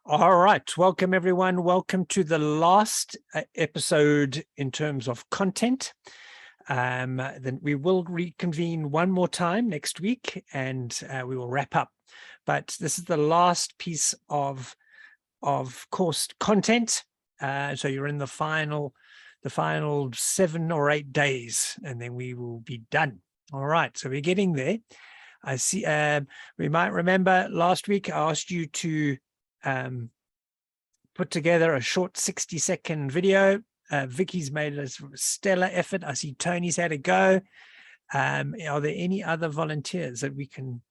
All right, welcome everyone. Welcome to the last episode in terms of content. Then we will reconvene one more time next week and we will wrap up. But this is the last piece of course content. So you're in the final 7 or 8 days and then we will be done. All right, so we're getting there. I see, we might remember last week I asked you to put together a short 60-second video. Vicky's made a stellar effort. I see Tony's had a go. Are there any other volunteers that we can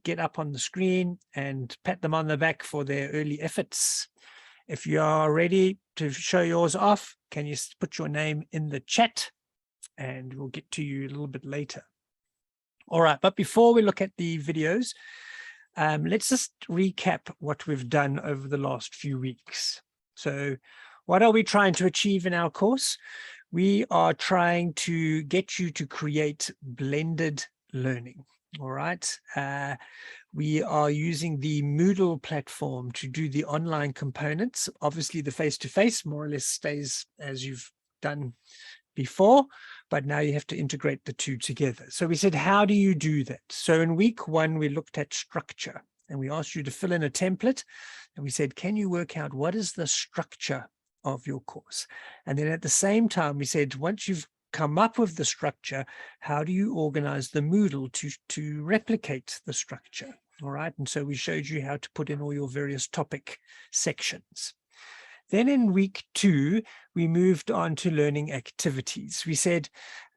get up on the screen and pat them on the back for their early efforts? If you are ready to show yours off, can you put your name in the chat and we'll get to you a little bit later. All right, but before we look at the videos, let's just recap what we've done over the last few weeks. So what are we trying to achieve in our course? We are trying to get you to create blended learning. All right. We are using the Moodle platform to do the online components. Obviously, the face-to-face more or less stays as you've done before, but now you have to integrate the two together. So we said, how do you do that? So in week 1, we looked at structure and we asked you to fill in a template and we said, can you work out what is the structure of your course? And then at the same time, we said, once you've come up with the structure, how do you organize the Moodle to replicate the structure? All right. And so we showed you how to put in all your various topic sections. Then in week 2, we moved on to learning activities. We said,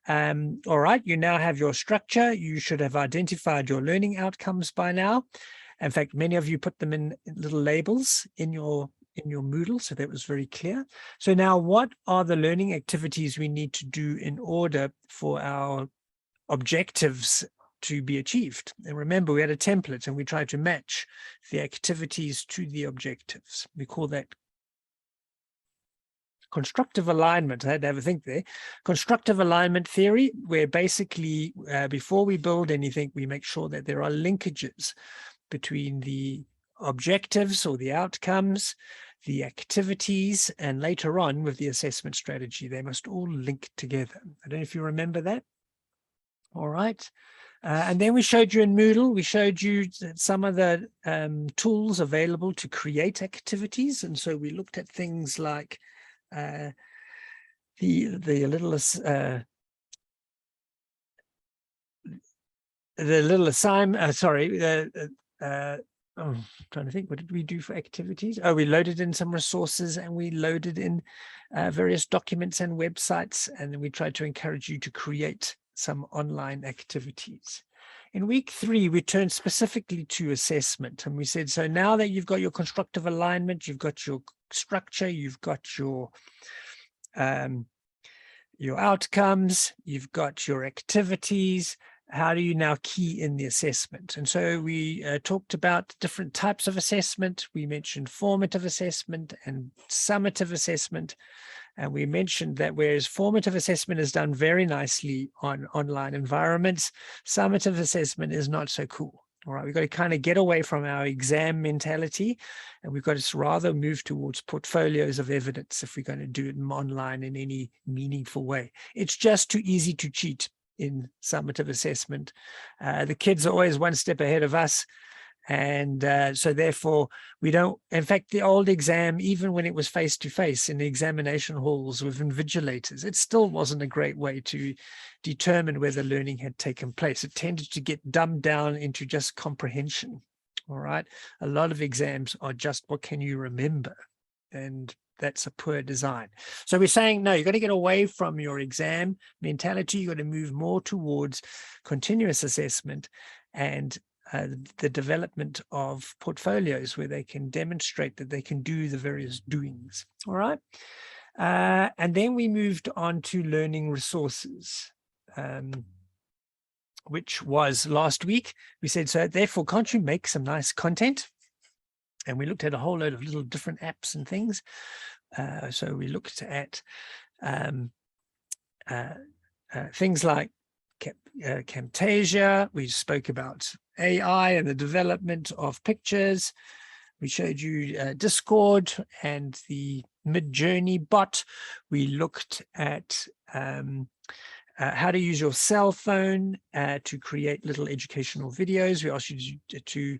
all right, you now have your structure. You should have identified your learning outcomes by now. In fact, many of you put them in little labels in your Moodle, so that was very clear. So now what are the learning activities we need to do in order for our objectives to be achieved? And remember, we had a template and we tried to match the activities to the objectives. We call that constructive alignment. I had to have a think there. Constructive alignment theory, where basically before we build anything, we make sure that there are linkages between the objectives or the outcomes, the activities, and later on with the assessment strategy. They must all link together. I don't know if you remember that. All right. And then we showed you in Moodle, we showed you some of the tools available to create activities. And so we looked at things like the little assignment, I'm trying to think, what did we do for activities? Oh, we loaded in some resources and we loaded in various documents and websites, and then we tried to encourage you to create some online activities. In week 3, we turned specifically to assessment, and we said, so now that you've got your constructive alignment, you've got your structure, you've got your outcomes, you've got your activities, how do you now key in the assessment? And so we talked about different types of assessment. We mentioned formative assessment and summative assessment. And we mentioned that whereas formative assessment is done very nicely on online environments, summative assessment is not so cool. All right, we've got to kind of get away from our exam mentality, and we've got to rather move towards portfolios of evidence if we're going to do it online in any meaningful way. It's just too easy to cheat in summative assessment. The kids are always one step ahead of us. And so therefore we don't, in fact, the old exam, even when it was face-to-face in the examination halls with invigilators, it still wasn't a great way to determine whether learning had taken place. It tended to get dumbed down into just comprehension. All right. A lot of exams are just, what can you remember? And that's a poor design. So we're saying, no, you've got to get away from your exam mentality. You've got to move more towards continuous assessment and the development of portfolios where they can demonstrate that they can do the various doings. All right. And then we moved on to learning resources, which was last week. We said, so therefore, can't you make some nice content? And we looked at a whole load of little different apps and things. So we looked at things like Camtasia. We spoke about AI and the development of pictures. We showed you Discord and the Mid-Journey bot. We looked at how to use your cell phone to create little educational videos. We asked you to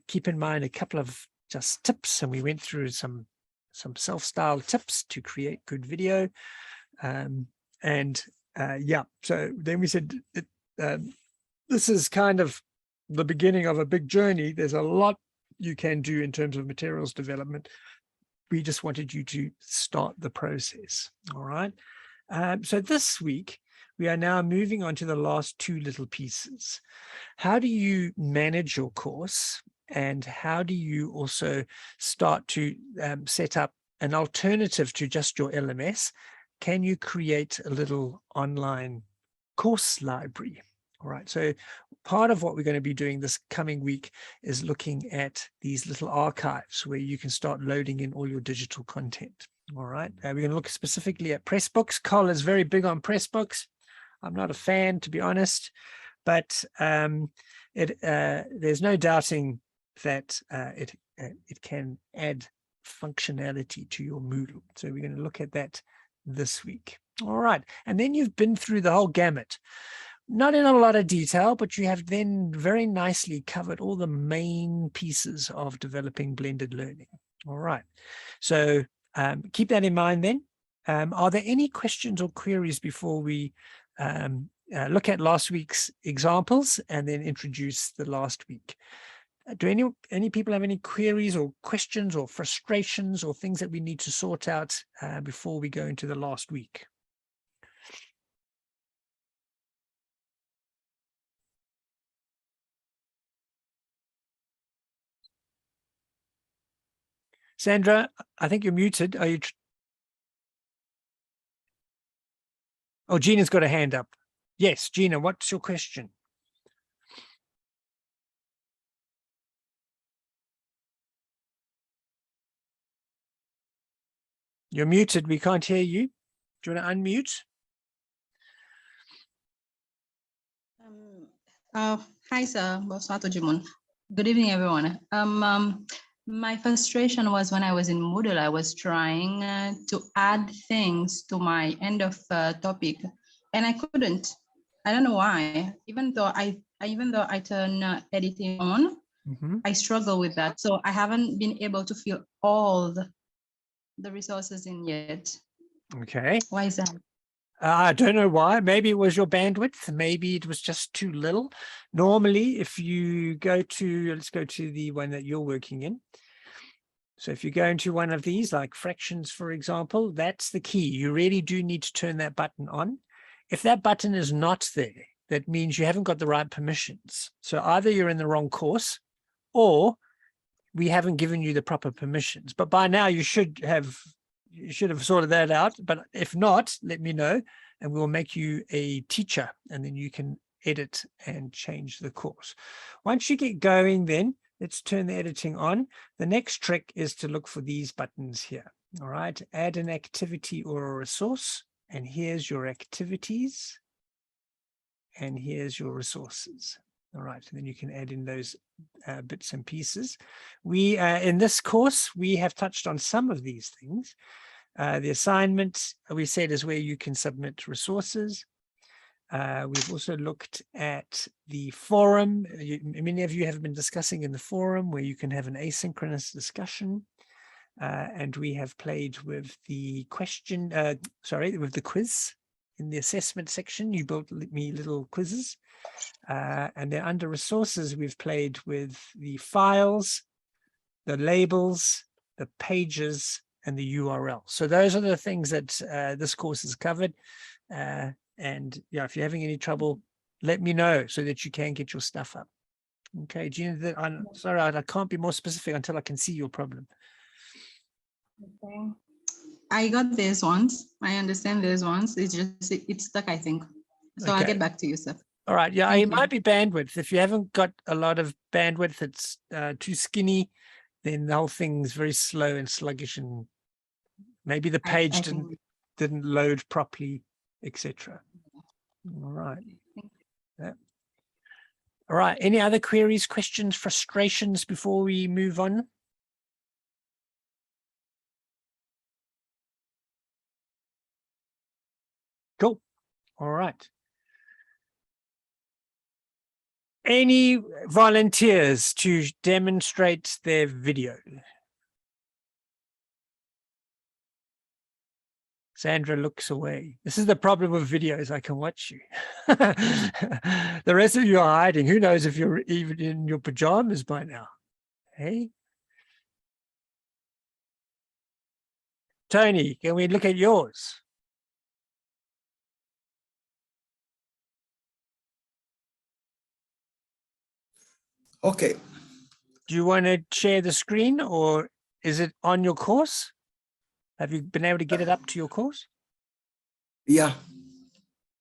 keep in mind a couple of just tips, and we went through some self-styled tips to create good video. Yeah, so then we said this is kind of the beginning of a big journey. There's a lot you can do in terms of materials development. We just wanted you to start the process. All right. So this week, we are now moving on to the last two little pieces. How do you manage your course? And how do you also start to set up an alternative to just your LMS? Can you create a little online course library? All right, so part of what we're going to be doing this coming week is looking at these little archives where you can start loading in all your digital content. All right, we're going to look specifically at Pressbooks. COL is very big on Pressbooks. I'm not a fan, to be honest, but there's no doubting that it can add functionality to your Moodle. So we're going to look at that this week. All right, and then you've been through the whole gamut. Not in a lot of detail, but you have then very nicely covered all the main pieces of developing blended learning. All right, so keep that in mind then. Are there any questions or queries before we look at last week's examples and then introduce the last week? Do any people have any queries or questions or frustrations or things that we need to sort out before we go into the last week? Sandra, I think you're muted. Are you? Oh, Gina's got a hand up. Yes, Gina, what's your question? You're muted. We can't hear you. Do you want to unmute? Hi, sir. Good evening, everyone. My frustration was when I was in Moodle, I was trying to add things to my end of topic, and I couldn't. I don't know why. Even though I turn editing on, I struggle with that. So I haven't been able to fill all the resources in yet. Okay. Why is that? I don't know why. Maybe it was your bandwidth. Maybe it was just too little. Normally, if you go to, let's go to the one that you're working in. So if you go into one of these, like fractions, for example, that's the key. You really do need to turn that button on. If that button is not there, that means you haven't got the right permissions. So either you're in the wrong course or we haven't given you the proper permissions. But by now you should have sorted that out. But if not, let me know and we'll make you a teacher and then you can edit and change the course. Once you get going, then let's turn the editing on. The next trick is to look for these buttons here. All right, add an activity or a resource. And here's your activities. And here's your resources. All right, and then you can add in those bits and pieces. We, in this course, we have touched on some of these things. The assignment, we said, is where you can submit resources. We've also looked at the forum. Many of you have been discussing in the forum where you can have an asynchronous discussion. And we have played with the question, with the quiz. In the assessment section, you built me little quizzes. And then under resources, we've played with the files, the labels, the pages, and the URL. So those are the things that this course has covered. And yeah, if you're having any trouble, let me know so that you can get your stuff up. Okay, Gina, I'm sorry, I can't be more specific until I can see your problem. Okay. I got these ones. I understand these ones. It's stuck, I think. So okay. I'll get back to you, sir. All right. Yeah, it might be bandwidth. If you haven't got a lot of bandwidth, it's too skinny, then the whole thing's very slow and sluggish, and maybe the page didn't load properly, etc. All right. Yeah. All right. Any other queries, questions, frustrations before we move on All right. Any volunteers to demonstrate their video? Sandra looks away. This is the problem with videos. I can watch you. The rest of you are hiding. Who knows if you're even in your pajamas by now? Hey? Tony, can we look at yours? Okay. Do you want to share the screen or is it on your course? Have you been able to get it up to your course? Yeah.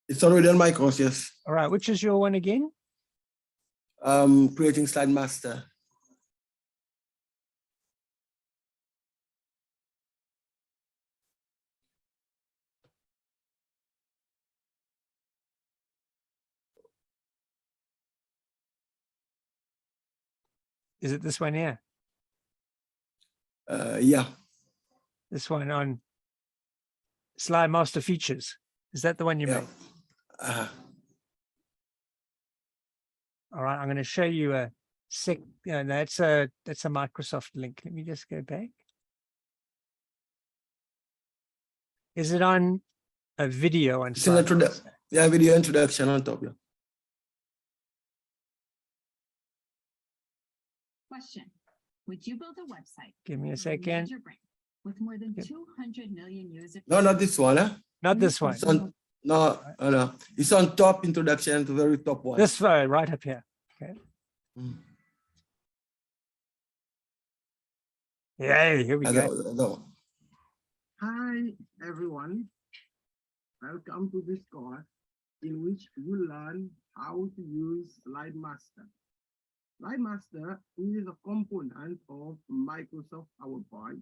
It's already on my course, yes. All right. Which is your one again? Creating slide master. Is it this one here? Yeah. This one on Slide Master Features. Is that the one you Yeah. made? All right, I'm going to show you a sec. No, that's a Microsoft link. Let me just go back. Is it on a video on It's in Slide? yeah, video introduction on top. Yeah. Question: would you build a website? Give me a for second. major brand with more than Yep. 200 million users? No, not this one. Huh? Not this one. It's on, no, no. It's on top introduction, the very top one. This one right up here. Okay. Mm. Yay, here we go. No. Hi, everyone. Welcome to this course in which you learn how to use Slide Master. Slide Master is a component of Microsoft PowerPoint,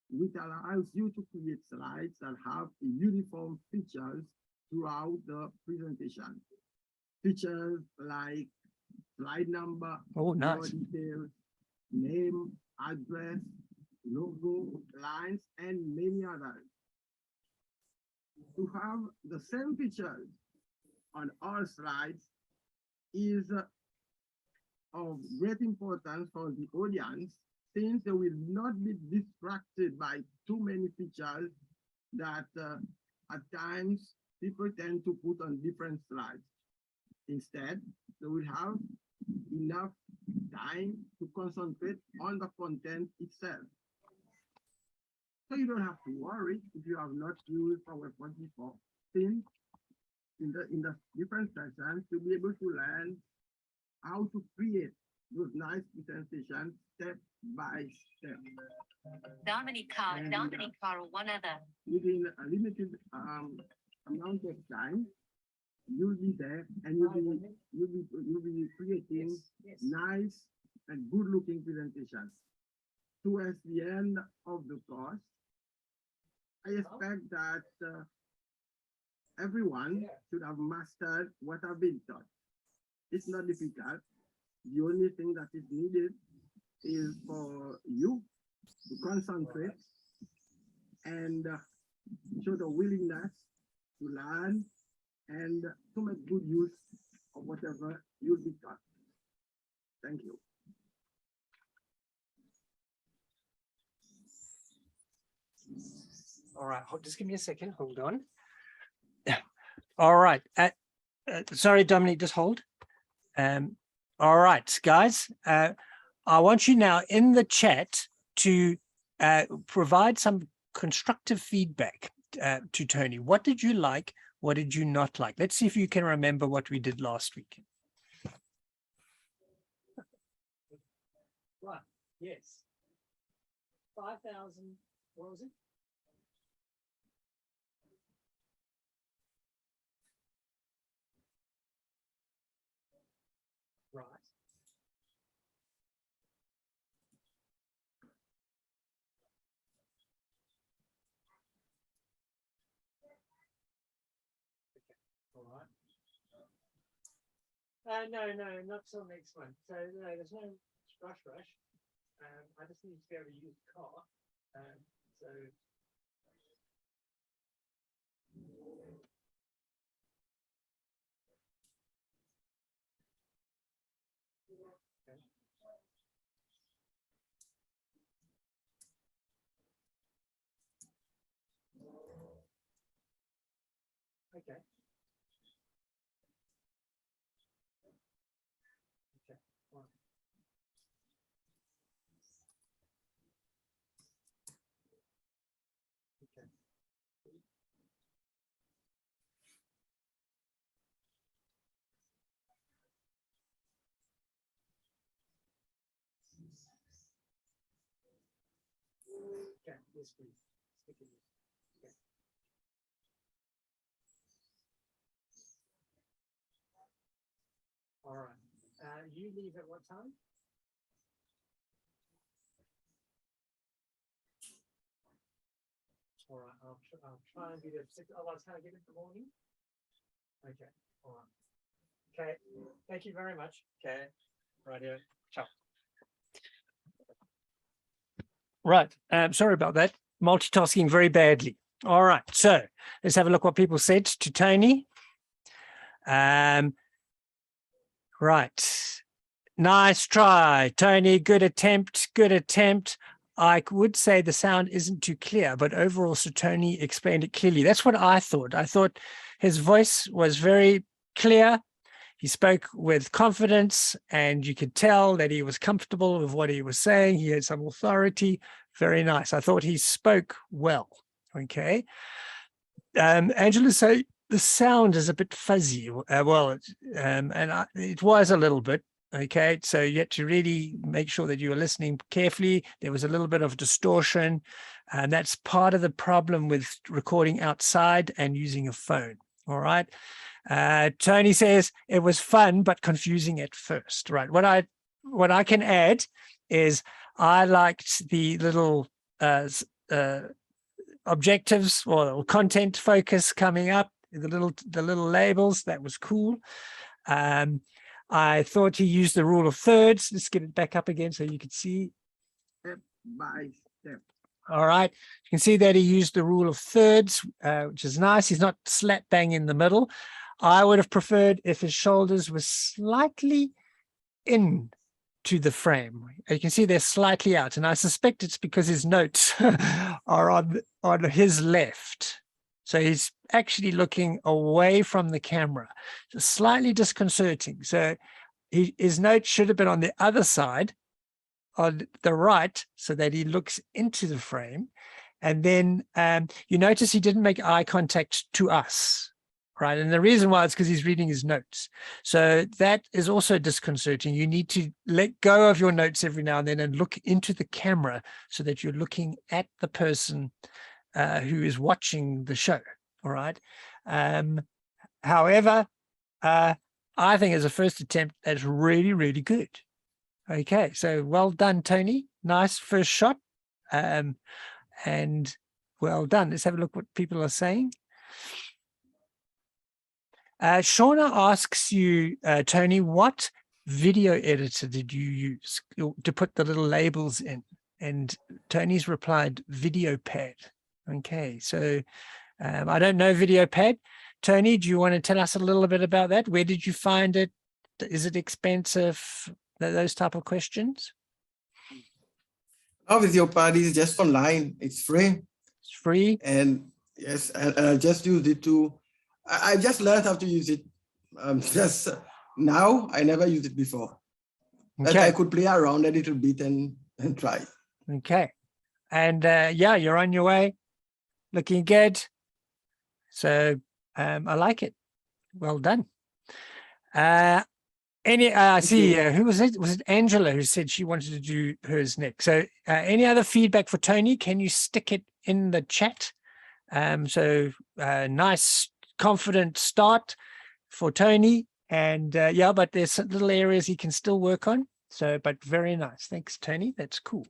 which allows you to create slides that have uniform features throughout the presentation. Features like slide number, Oh, nice. details, name, address, logo, lines, and many others. To have the same features on all slides is of great importance for the audience, since they will not be distracted by too many features that at times people tend to put on different slides. Instead, they will have enough time to concentrate on the content itself. So you don't have to worry if you have not used PowerPoint before, since in the different sessions, you'll be able to learn how to create those nice presentations step by step. Dominic Carl, one other. Within a limited amount of time, you'll be there and you'll be creating nice and good looking presentations. Towards the end of the course, I expect that everyone should have mastered what I've been taught. It's not difficult. The only thing that is needed is for you to concentrate and show the willingness to learn and to make good use of whatever you'll be taught. Thank you. All right, just give me a second. Hold on. All right. Sorry, Dominic, just hold. All right, guys. I want you now in the chat to provide some constructive feedback to Tony. What did you like? What did you not like? Let's see if you can remember what we did last week. Right. Yes. 5,000. What was it? Right. Okay. All right. No, not till next one. So no, there's no rush. I just need to be able to use the car. So Yes, please. Stick it in. Okay. All right. You leave at what time? All right. I'll try and be there at 6. Otherwise, can I get it in the morning? Okay. All right. Okay. Thank you very much. Okay. Right here. Ciao. Right. Sorry about that. Multitasking very badly. All right. So let's have a look what people said to Tony. Right. Nice try, Tony. Good attempt. Good attempt. I would say the sound isn't too clear, but overall, so Tony explained it clearly. That's what I thought. I thought his voice was very clear. He spoke with confidence, and you could tell that he was comfortable with what he was saying. He had some authority. Very nice. I thought he spoke well. Okay. Angela, so the sound is a bit fuzzy. It was a little bit. Okay, so you had to really make sure that you were listening carefully. There was a little bit of distortion, and that's part of the problem with recording outside and using a phone. All right. Tony says it was fun but confusing at first. Right. What I can add is I liked the little objectives or content focus coming up. The little labels. That was cool. I thought he used the rule of thirds. Let's get it back up again so you can see. Step by step. All right. You can see that he used the rule of thirds, which is nice. He's not slap bang in the middle. I would have preferred if his shoulders were slightly in to the frame. You can see they're slightly out, and I suspect it's because his notes are on his left. So he's actually looking away from the camera. It's slightly disconcerting. So his note should have been on the other side, on the right, so that he looks into the frame. And then you notice he didn't make eye contact to us, right? And the reason why is because he's reading his notes. So that is also disconcerting. You need to let go of your notes every now and then and look into the camera so that you're looking at the person who is watching the show. All right. However, I think as a first attempt, that's really, really good. Okay. So well done, Tony. Nice first shot. And well done. Let's have a look what people are saying. Shauna asks you, Tony, what video editor did you use to put the little labels in? And Tony's replied, VideoPad. Okay, so I don't know VideoPad. Tony, do you want to tell us a little bit about that? Where did you find it? Is it expensive? Those type of questions. Now VideoPad is just online. It's free. It's free. And yes, and I just used it to. I just learned how to use it. Just now. I never used it before. Okay. But I could play around a little bit and try. Okay. And yeah, you're on your way. Looking good. So I like it. Well done. I see. Who was it? Was it Angela who said she wanted to do hers next? So any other feedback for Tony? Can you stick it in the chat? Nice, confident start for Tony. And yeah, but there's little areas he can still work on. So, but very nice. Thanks, Tony. That's cool.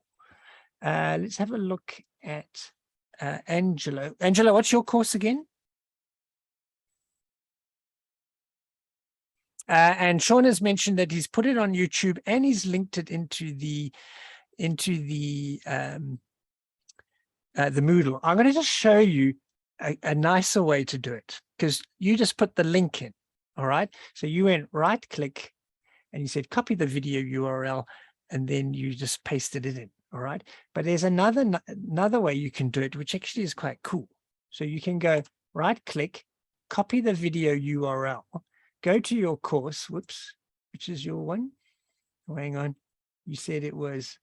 Let's have a look at Angela. Angela, what's your course again? And Sean has mentioned that he's put it on YouTube and he's linked it into the Moodle. I'm going to just show you a nicer way to do it, because you just put the link in. All right. So you went right click and you said copy the video URL, and then you just pasted it in. All right. But there's another way you can do it, which actually is quite cool. So you can go right click, copy the video URL, go to your course, whoops, which is your one. Oh, hang on. You said it was,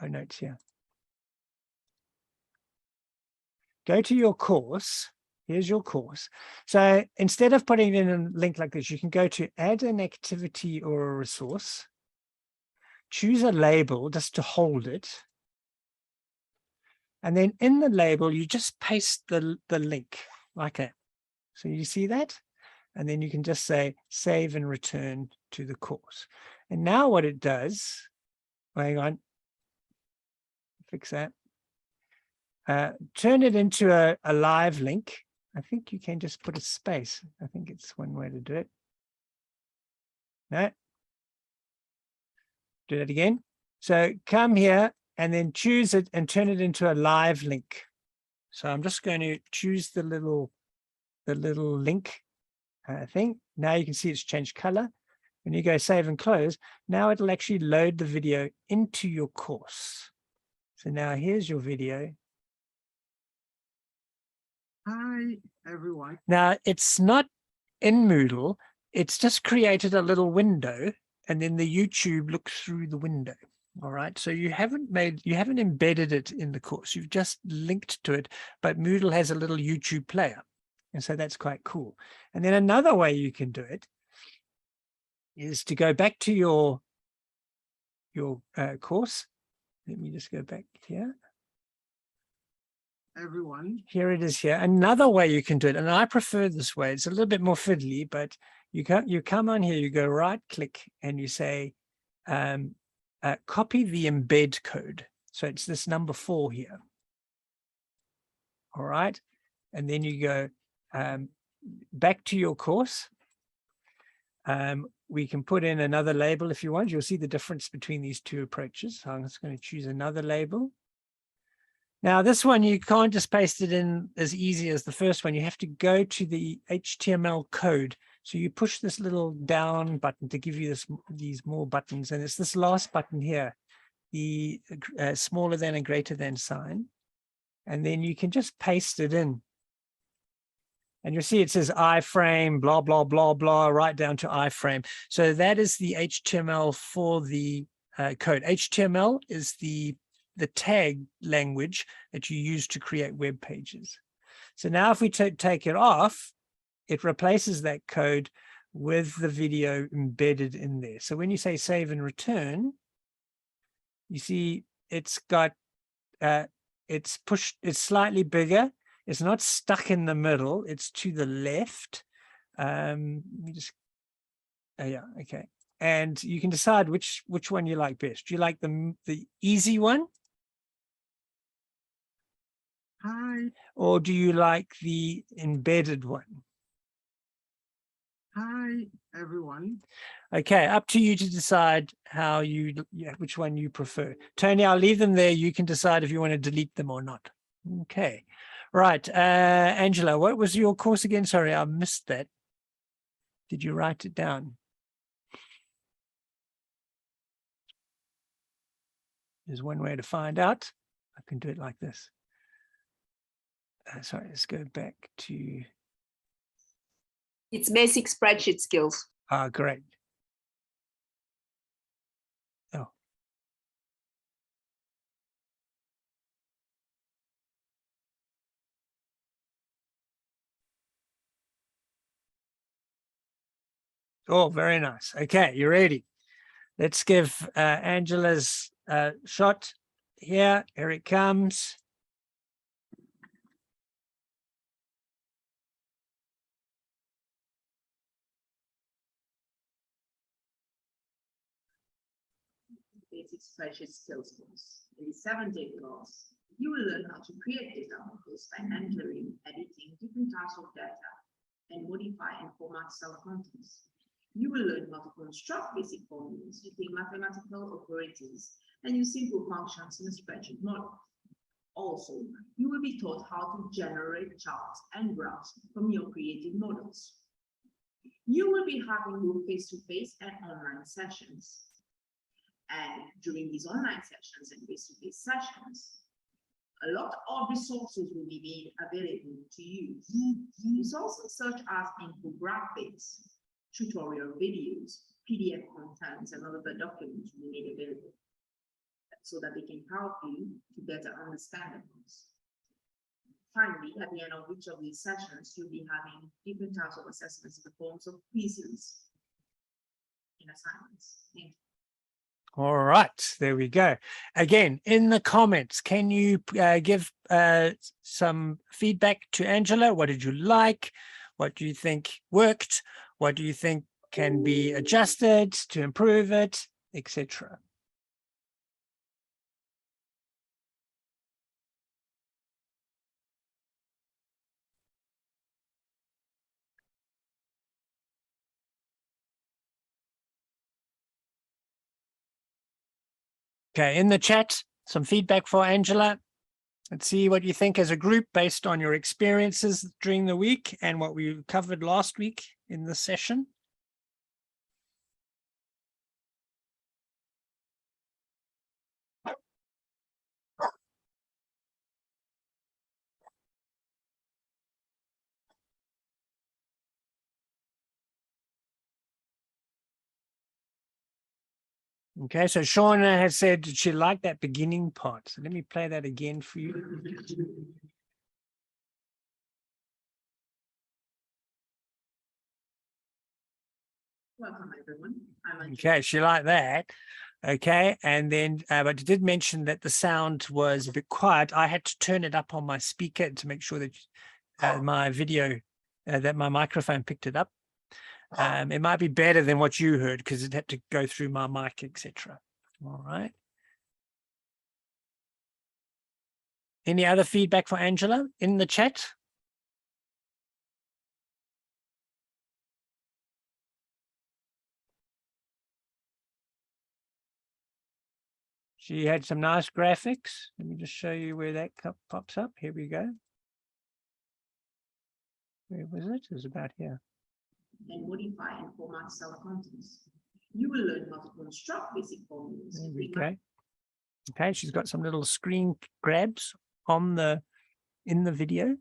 oh no, it's here. Go to your course. Here's your course. So instead of putting in a link like this, you can go to add an activity or a resource, choose a label just to hold it. And then in the label, you just paste the link like that. So you see that? And then you can just say save and return to the course. And now what it does, hang on, fix that. Turn it into a live link. I think you can just put a space. I think it's one way to do it. No. Do that again. So come here and then choose it and turn it into a live link. So I'm just going to choose the little link thing. Now you can see it's changed color. When you go save and close, now it'll actually load the video into your course. So now here's your video. Hi, everyone. Now it's not in Moodle, it's just created a little window and then the YouTube looks through the window. All right, so you haven't embedded it in the course, you've just linked to it, but Moodle has a little YouTube player. And so that's quite cool. And then another way you can do it is to go back to your course. Let me just go back here. Everyone. Here it is here. Another way you can do it, and I prefer this way. It's a little bit more fiddly, but you come on here, you go right click and you say, copy the embed code. So it's this number 4 here. All right. And then you go back to your course. We can put in another label if you want. You'll see the difference between these two approaches. So I'm just going to choose another label. Now, this one, you can't just paste it in as easy as the first one. You have to go to the HTML code. So you push this little down button to give you these more buttons. And it's this last button here, the smaller than and greater than sign. And then you can just paste it in. And you'll see it says iframe, blah, blah, blah, blah, right down to iframe. So that is the HTML for the code. HTML is the tag language that you use to create web pages. So now if we take it off, it replaces that code with the video embedded in there. So when you say save and return, you see it's got, it's slightly bigger. It's not stuck in the middle. It's to the left. Let me just, yeah, okay. And you can decide which one you like best. Do you like the easy one? Hi. Or do you like the embedded one? Hi, everyone. Okay, up to you to decide which one you prefer. Tony, I'll leave them there. You can decide if you want to delete them or not. Okay, right. Angela, what was your course again? Sorry, I missed that. Did you write it down? There's one way to find out. I can do it like this. Sorry, let's go back to. It's basic spreadsheet skills. Ah, great. Oh. Oh, very nice. Okay, you're ready. Let's give Angela's shot here. Here it comes. Basic spreadsheet skills course. In the 7-day course, you will learn how to create data models by entering, editing different types of data, and modify and format cell contents. You will learn how to construct basic formulas using mathematical operators and use simple functions in a spreadsheet model. Also, you will be taught how to generate charts and graphs from your created models. You will be having both face-to-face and online sessions. And during these online sessions and face-to-face sessions, a lot of resources will be made available to you. Resources such as infographics, tutorial videos, PDF contents, and other documents will be made available so that they can help you to better understand the course. Finally, at the end of each of these sessions, you'll be having different types of assessments in the forms of quizzes and assignments. Thank you. All right, there we go. Again, in the comments, can you give some feedback to Angela? What did you like? What do you think worked? What do you think can be adjusted to improve it, etc.? Okay, in the chat, some feedback for Angela. Let's see what you think as a group based on your experiences during the week and what we covered last week in the session. Okay, so Shauna has said she liked that beginning part. So let me play that again for you. Welcome, everyone. Okay, she liked that. Okay, and then, but it did mention that the sound was a bit quiet. I had to turn it up on my speaker to make sure that my video, that my microphone picked it up. It might be better than what you heard because it had to go through my mic, etc. All right. Any other feedback for Angela in the chat? She had some nice graphics. Let me just show you where that pops up. Here we go. Where was it? It was about here. And modify and format cell contents. You will learn how to construct basic formulas. There we go. Okay, she's got some little screen grabs on in the video.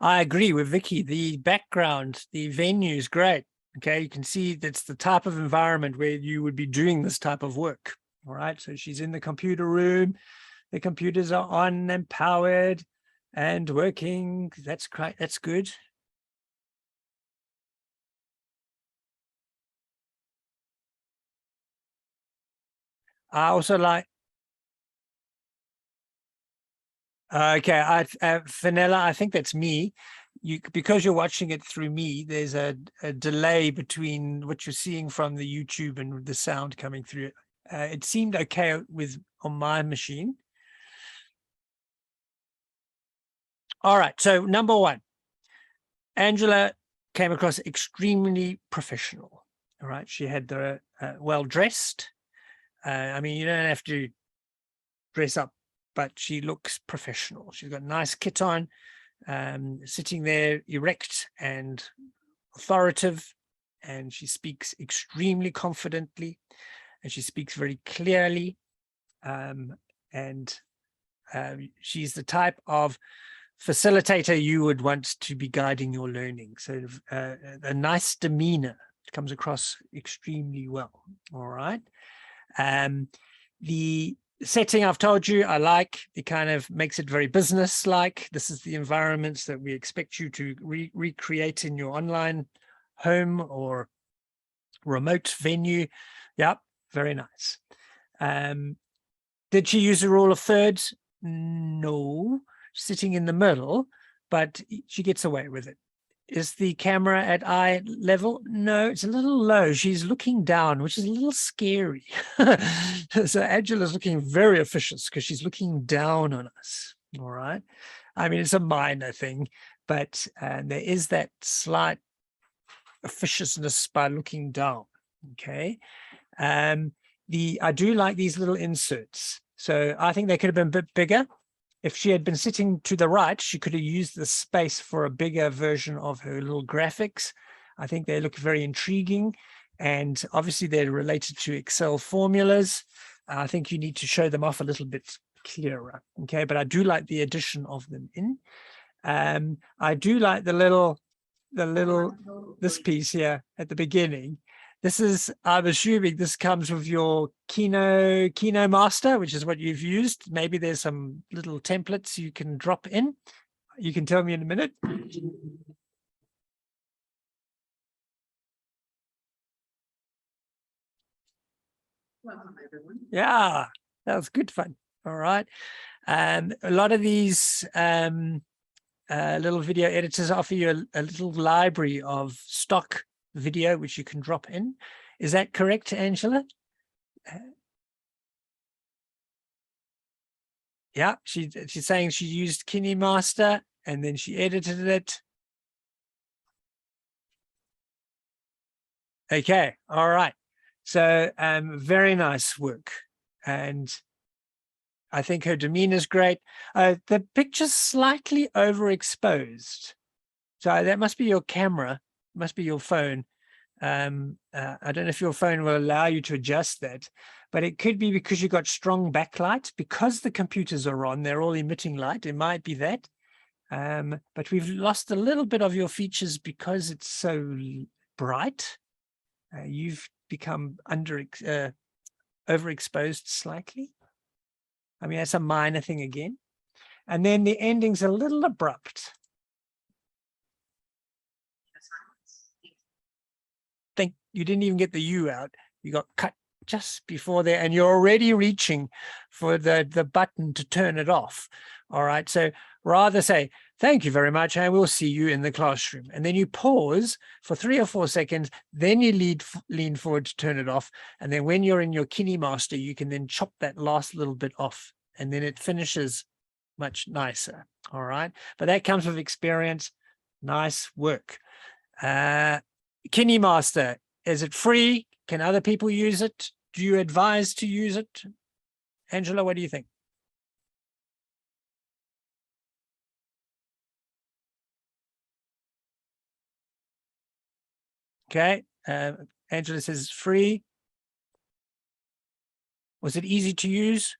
I agree with Vicky. The background, the venue is great. Okay, you can see that's the type of environment where you would be doing this type of work. All right, so she's in the computer room. The computers are on and powered and working. That's great. That's good. I also like. Okay, Vanilla, I think that's me. Because you're watching it through me, there's a delay between what you're seeing from the YouTube and the sound coming through it. It seemed okay on my machine. All right, so number one, Angela came across extremely professional. All right, she had the well dressed. I mean, you don't have to dress up, but she looks professional. She's got a nice kit on, sitting there erect and authoritative, and she speaks extremely confidently, and she speaks very clearly, and she's the type of facilitator you would want to be guiding your learning. So a nice demeanor comes across extremely well. All right. The setting I've told you I like. It kind of makes it very business-like. This is the environments that we expect you to recreate in your online home or remote venue. Yep, very nice. Did she use the rule of thirds? No, sitting in the middle, but she gets away with it. Is the camera at eye level? No, it's a little low. She's looking down, which is a little scary. So Angela's looking very officious because she's looking down on us. All right. I mean, it's a minor thing, but there is that slight officiousness by looking down. Okay. I do like these little inserts. So I think they could have been a bit bigger. If she had been sitting to the right, she could have used the space for a bigger version of her little graphics. I think they look very intriguing, and obviously they're related to Excel formulas. I think you need to show them off a little bit clearer. Okay, but I do like the addition of them in. I do like this piece here at the beginning. This is, I'm assuming this comes with your Kino Master, which is what you've used. Maybe there's some little templates you can drop in. You can tell me in a minute. Welcome, everyone. Yeah, that was good fun. All right. A lot of these little video editors offer you a little library of stock video, which you can drop in. Is that correct, Angela? Yeah, she's saying she used KineMaster and then she edited it. Okay, all right. So very nice work. And I think her demeanor is great. The picture's slightly overexposed. So that must be your camera, must be your phone. I don't know if your phone will allow you to adjust that, but it could be because you got strong backlight. Because the computers are on, they're all emitting light. It might be that. But we've lost a little bit of your features because it's so bright. You've become overexposed slightly. I mean, that's a minor thing again. And then the ending's a little abrupt. Think you didn't even get the U out. You got cut just before there, and you're already reaching for the button to turn it off. All right. So rather say, thank you very much, and we'll see you in the classroom. And then you pause for 3 or 4 seconds, then you lean forward to turn it off. And then when you're in your KineMaster, you can then chop that last little bit off, and then it finishes much nicer. All right. But that comes with experience. Nice work. KineMaster, is it free? Can other people use it? Do you advise to use it? Angela, what do you think? Okay, Angela says it's free. Was it easy to use?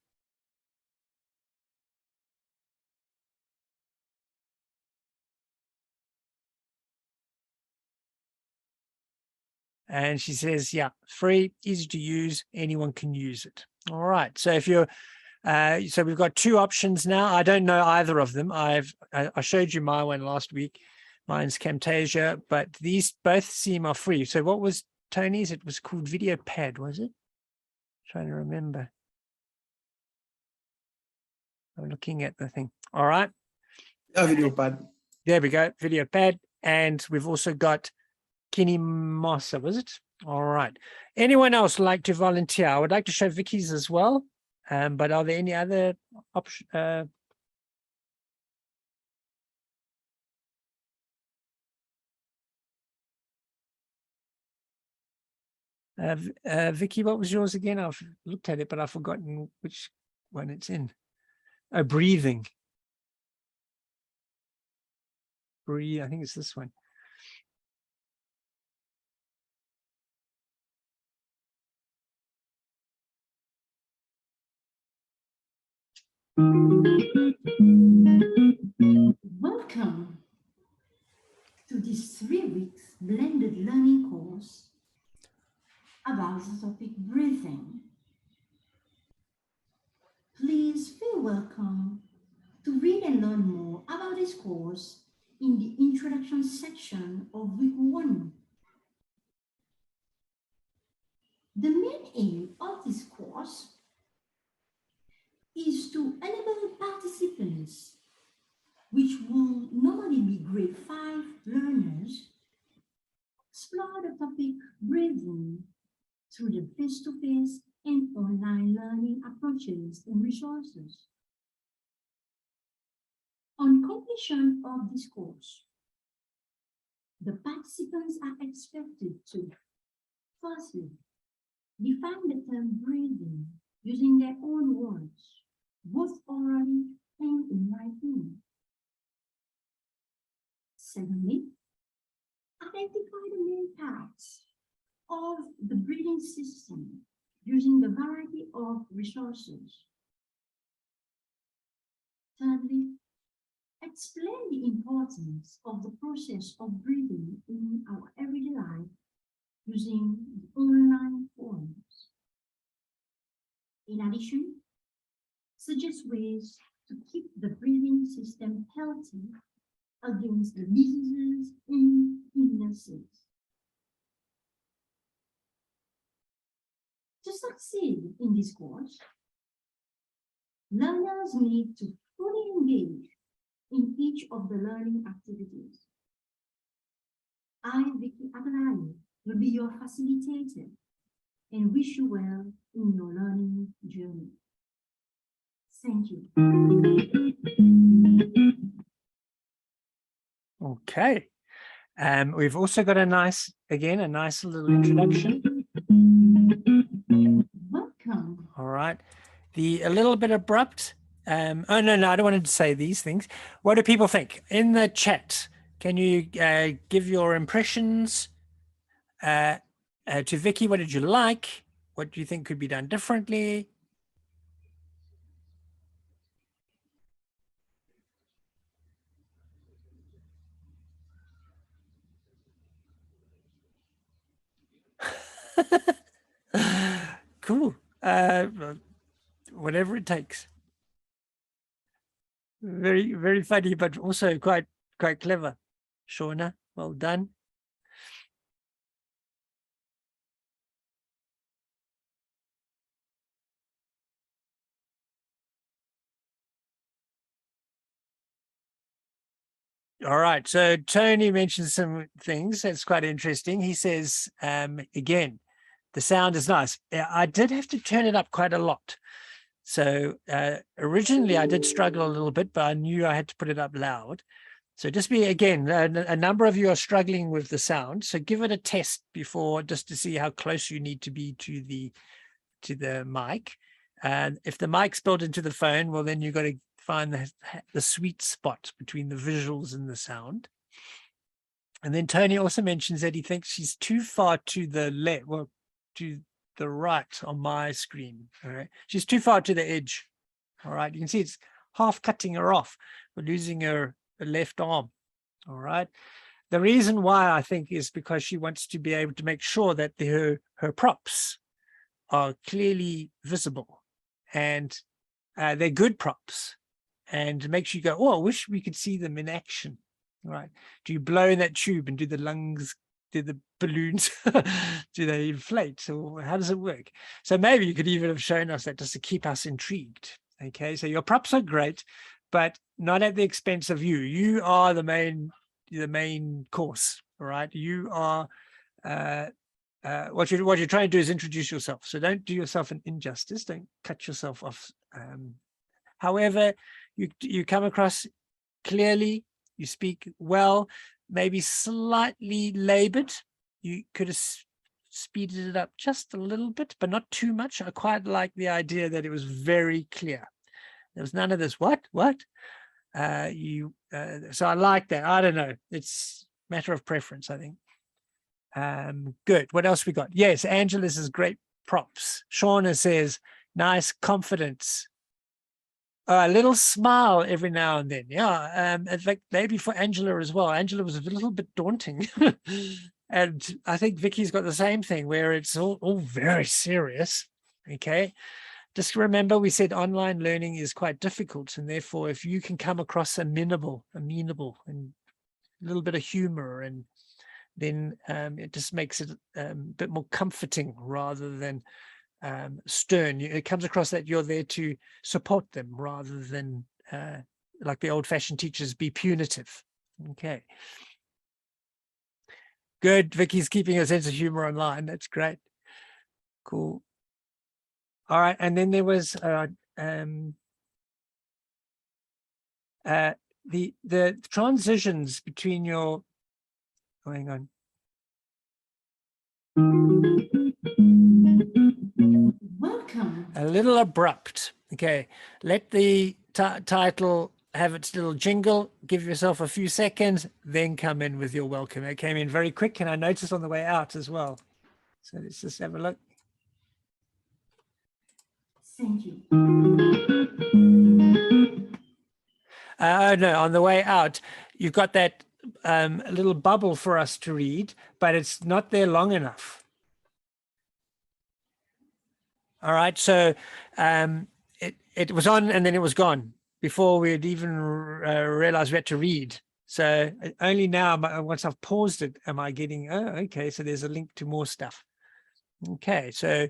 And she says, yeah, free, easy to use, anyone can use it. All right, so if you're, so we've got 2 options now. I don't know either of them. I showed you my one last week. Mine's Camtasia, but these both seem are free. So what was Tony's? It was called Video Pad, was it? Trying to remember. I'm looking at the thing. All right. Yeah, Video Pad. There we go, Video Pad. And we've also got KineMaster, was it? All right. Anyone else like to volunteer? I would like to show Vicky's as well. But are there any other options? Vicky, what was yours again? I've looked at it, but I've forgotten which one it's in. Oh, breathing. Breathe. I think it's this one. Welcome to this 3 weeks blended learning course about the topic breathing. Please feel welcome to read and learn more about this course in the introduction section of week 1. The main aim of this course is to enable participants, which will normally be grade 5 learners, explore the topic breathing through the face-to-face and online learning approaches and resources. On completion of this course, the participants are expected to, firstly, define the term breathing using their own words, both orally and in writing. Secondly, identify the main parts of the breathing system using the variety of resources. Thirdly, explain the importance of the process of breathing in our everyday life using the online forums. In addition, suggest ways to keep the breathing system healthy against the diseases and illnesses. To succeed in this course, learners need to fully engage in each of the learning activities. I, Vicky Adeline, will be your facilitator and wish you well in your learning journey. Thank you. Okay. We've also got a nice little introduction. Welcome. All right. A little bit abrupt. Oh, no, I don't want to say these things. What do people think? In the chat, can you give your impressions to Vicky? What did you like? What do you think could be done differently? Cool. Whatever it takes. Very, very funny, but also quite clever. Shauna, well done. All right. So Tony mentioned some things that's quite interesting. He says, again, the sound is nice. I did have to turn it up quite a lot. So originally I did struggle a little bit, but I knew I had to put it up loud. So just again, a number of you are struggling with the sound. So give it a test before, just to see how close you need to be to the mic. And if the mic's built into the phone, well, then you've got to find the sweet spot between the visuals and the sound. And then Tony also mentions that he thinks she's too far to the left, well, to the right on my screen. All right, she's too far to the edge. All right, you can see it's half cutting her off. We're losing her left arm. All right, the reason why I think is because she wants to be able to make sure that her props are clearly visible and they're good props, and makes you go, oh, I wish we could see them in action. All right, do you blow in that tube and do the lungs, do the balloons, do they inflate, or how does it work? So maybe you could even have shown us that just to keep us intrigued. Okay, so your props are great, but not at the expense of you. You are the main course. All right, you are what you're trying to do is introduce yourself. So don't do yourself an injustice. Don't cut yourself off. However, you come across clearly. You speak well, maybe slightly labored. You could have speeded it up just a little bit, but not too much. I quite like the idea that it was very clear. There was none of this, what? So I like that. I don't know. It's a matter of preference, I think. Good. What else we got? Yes, Angela says great props. Shauna says nice confidence. A little smile every now and then. Yeah. In fact, maybe for Angela as well. Angela was a little bit daunting. And I think Vicky's got the same thing where it's all very serious. Okay. Just remember, we said online learning is quite difficult. And therefore, if you can come across amenable and a little bit of humor, and then it just makes it a bit more comforting rather than stern. It comes across that you're there to support them rather than like the old-fashioned teachers, be punitive. Okay. Good. Vicky's keeping a sense of humor online. That's great. Cool. All right. And then there was the transitions between your, hang on. Welcome. A little abrupt. Okay, let the title have its little jingle, give yourself a few seconds, then come in with your welcome. It came in very quick, and I noticed on the way out as well. So let's just have a look. Thank you. No, on the way out, you've got that bubble for us to read, but it's not there long enough. All right, so it was on and then it was gone before we had even realized we had to read. So only now, once I've paused it, am I getting, oh, okay, so there's a link to more stuff. Okay, so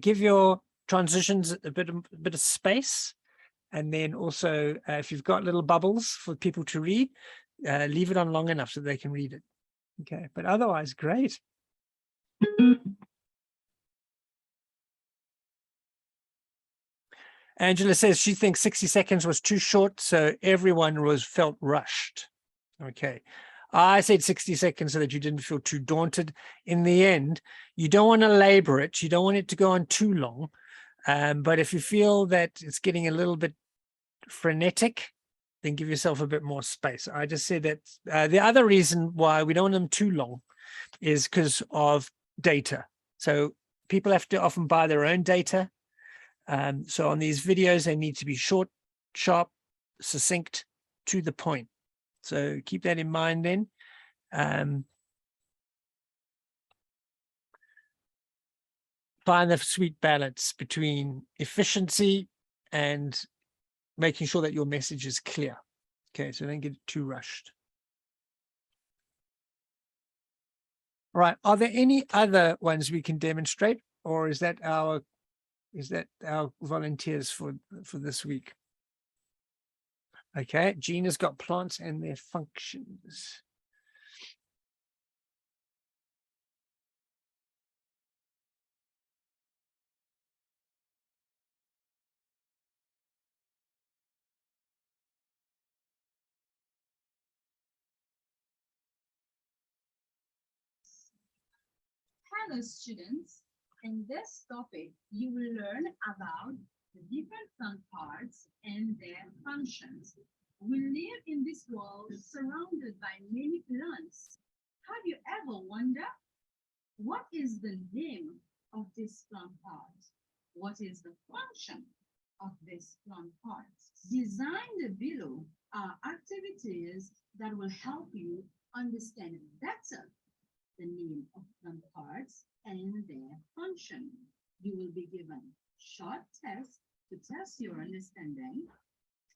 give your transitions a bit of space. And then also, if you've got little bubbles for people to read, leave it on long enough so they can read it. Okay, but otherwise, great. Angela says she thinks 60 seconds was too short, so everyone felt rushed. Okay, I said 60 seconds so that you didn't feel too daunted. In the end, you don't want to labor it. You don't want it to go on too long. But if you feel that it's getting a little bit frenetic, then give yourself a bit more space. I just said that the other reason why we don't want them too long is because of data. So people have to often buy their own data. So on these videos, they need to be short, sharp, succinct, to the point. So keep that in mind then. Find the sweet balance between efficiency and making sure that your message is clear. Okay, so don't get too rushed. All right, are there any other ones we can demonstrate, or is that our volunteers for this week? Okay, Gina's got plants and their functions. Hello students, in this topic you will learn about the different plant parts and their functions. We live in this world surrounded by many plants. Have you ever wondered what is the name of this plant part? What is the function of this plant part? Designed below are activities that will help you understand better the name of plant parts and their function. You will be given short tests to test your understanding.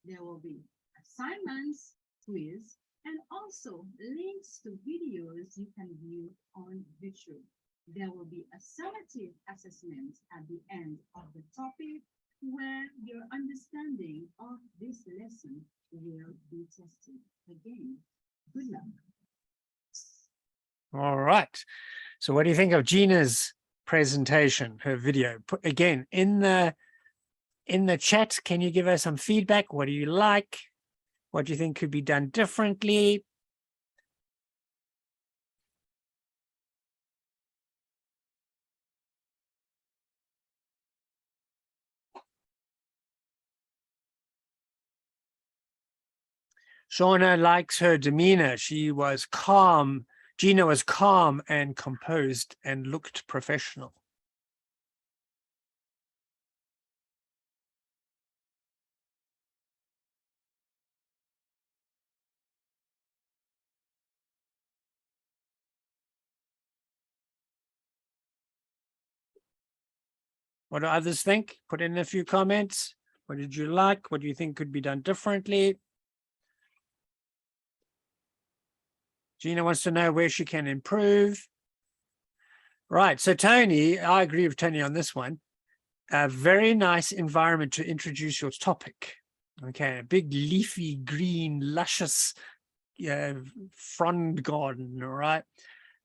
There will be assignments, quiz, and also links to videos you can view on YouTube. There will be a summative assessment at the end of the topic where your understanding of this lesson will be tested. Again, good luck. All right. So what do you think of Gina's presentation, her video? Again, in the chat, can you give us some feedback? What do you like? What do you think could be done differently? Shauna likes her demeanor. She was calm. Gina was calm and composed and looked professional. What do others think? Put in a few comments. What did you like? What do you think could be done differently? Gina wants to know where she can improve. Right, so Tony, I agree with Tony on this one. A very nice environment to introduce your topic. Okay, a big leafy green, luscious frond garden, all right?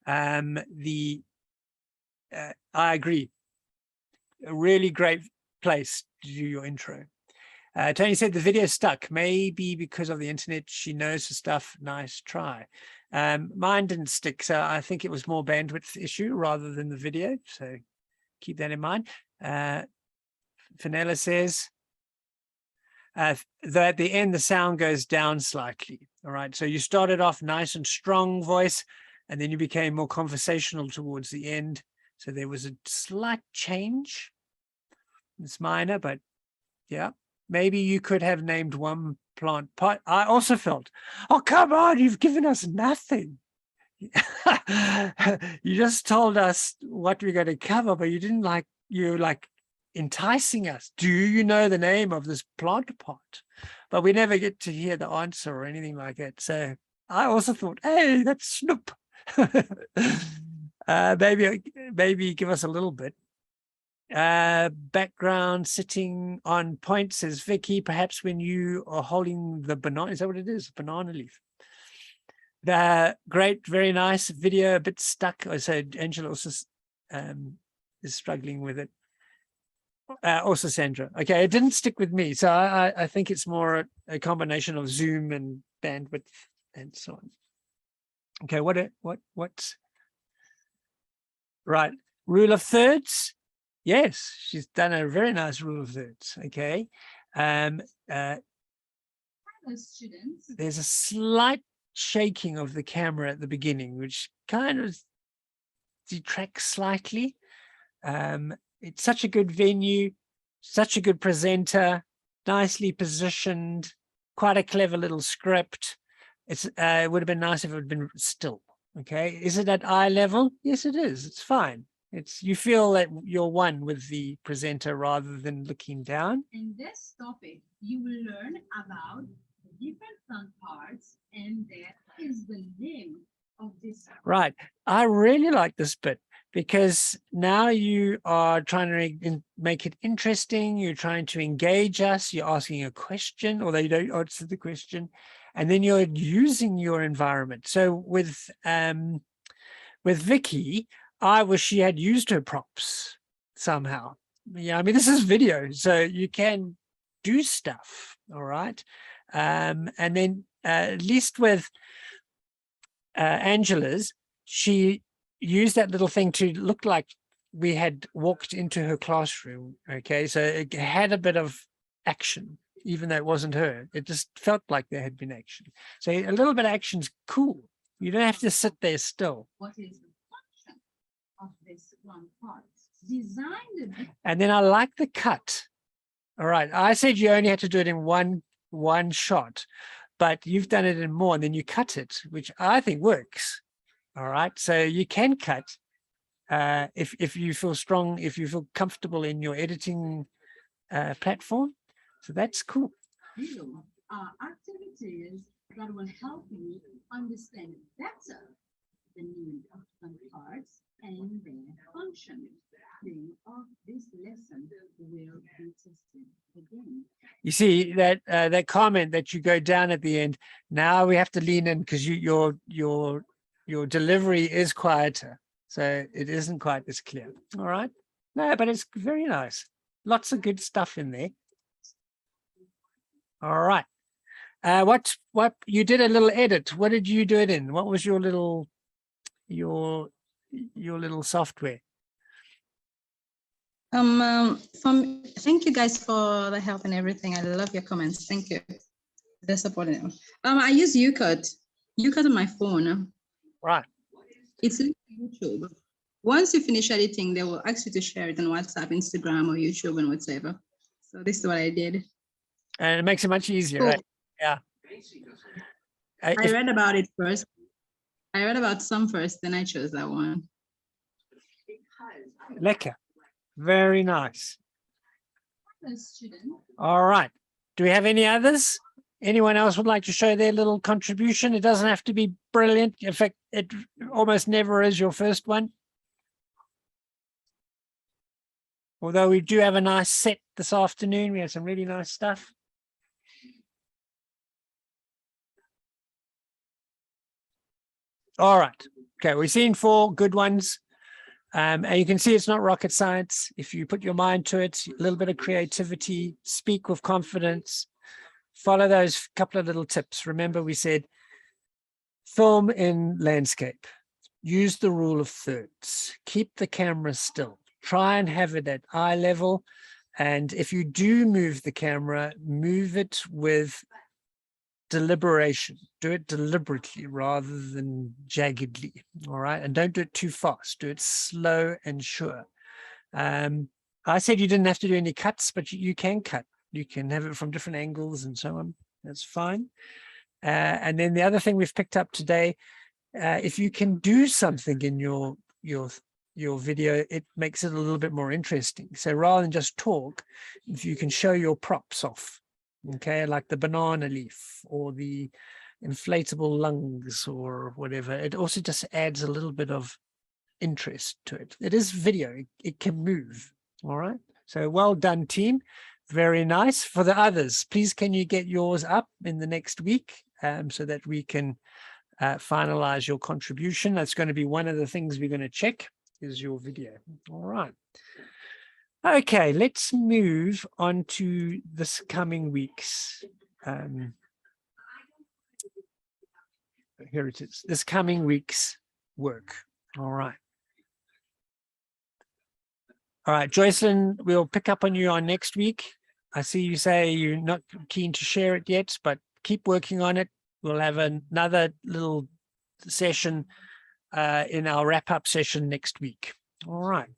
I agree. A really great place to do your intro. Tony said the video stuck, maybe because of the internet. She knows her stuff. Nice try. Mine didn't stick, so I think it was more bandwidth issue rather than the video. So keep that in mind. Fenella says, though at the end, the sound goes down slightly. All right. So you started off nice and strong voice, and then you became more conversational towards the end. So there was a slight change. It's minor, but yeah, maybe you could have named one plant pot. I also felt, oh, come on, you've given us nothing. You just told us what we're going to cover, but you didn't you're like enticing us. Do you know the name of this plant pot? But we never get to hear the answer or anything like that. So I also thought, hey, that's Snoop. Maybe give us a little bit. Background sitting on point, says Vicky, perhaps when you are holding the banana. Is that what it is? Banana leaf. Great, very nice video, a bit stuck. So Angela also is struggling with it. Also Sandra. Okay, it didn't stick with me. So I think it's more a combination of Zoom and bandwidth and so on. Okay, what's right? Rule of thirds. Yes, she's done a very nice rule of thirds. Okay. Students. There's a slight shaking of the camera at the beginning, which kind of detracts slightly. It's such a good venue, such a good presenter, nicely positioned, quite a clever little script. It would have been nice if it had been still. Okay, is it at eye level? Yes, it is. It's fine. You feel that you're one with the presenter rather than looking down. In this topic, you will learn about the different front parts, and there is the name of this. Right. I really like this bit because now you are trying to make it interesting. You're trying to engage us. You're asking a question, although you don't answer the question, and then you're using your environment. So with Vicky, I wish she had used her props somehow. Yeah, I mean, this is video, so you can do stuff, all right? And then at least with Angela's, she used that little thing to look like we had walked into her classroom, okay? So it had a bit of action, even though it wasn't her. It just felt like there had been action. So a little bit of action's cool. You don't have to sit there still. What is the function of this one part? Designed. And then I like the cut. All right. I said you only had to do it in one shot, but you've done it in more and then you cut it, which I think works. All right. So you can cut if you feel strong, if you feel comfortable in your editing platform. So that's cool. Activities that will help you understand better the need of front parts and their function. Of this lesson will be tested again. You see that comment that you go down at the end. Now we have to lean in because your delivery is quieter, so it isn't quite as clear. All right, no, but it's very nice. Lots of good stuff in there. All right, what you did a little edit. What did you do it in? What was your little software? Thank you guys for the help and everything. I love your comments. Thank you. The support. I use UCut on my phone. Right. It's linked to YouTube. Once you finish editing, they will ask you to share it on WhatsApp, Instagram, or YouTube, and whatever. So this is what I did. And it makes it much easier, cool. Right? Yeah. I read about it first. I read about some first, then I chose that one. Lekker. Very nice. Student. All right. Do we have any others? Anyone else would like to show their little contribution? It doesn't have to be brilliant. In fact, it almost never is your first one. Although we do have a nice set this afternoon. We have some really nice stuff. All right. Okay, we've seen 4 good ones. And you can see it's not rocket science. If you put your mind to it, a little bit of creativity, speak with confidence, follow those couple of little tips. Remember, we said film in landscape, use the rule of thirds, keep the camera still, try and have it at eye level. And if you do move the camera, move it with deliberation. Do it deliberately rather than jaggedly. All right. And don't do it too fast. Do it slow and sure. I said you didn't have to do any cuts, but you can cut. You can have it from different angles and so on. That's fine. And then the other thing we've picked up today, if you can do something in your video, it makes it a little bit more interesting. So rather than just talk, if you can show your props off, okay, like the banana leaf or the inflatable lungs or whatever, it also just adds a little bit of interest to it. It is video, it can move. All right, so well done, team. Very nice. For the others, please can you get yours up in the next week so that we can finalize your contribution. That's going to be one of the things we're going to check is your video. All right. Okay, let's move on to this coming week's. Here it is, this coming week's work. All right. All right, Joycelyn, we'll pick up on you on next week. I see you say you're not keen to share it yet, but keep working on it. We'll have another little session in our wrap-up session next week. All right.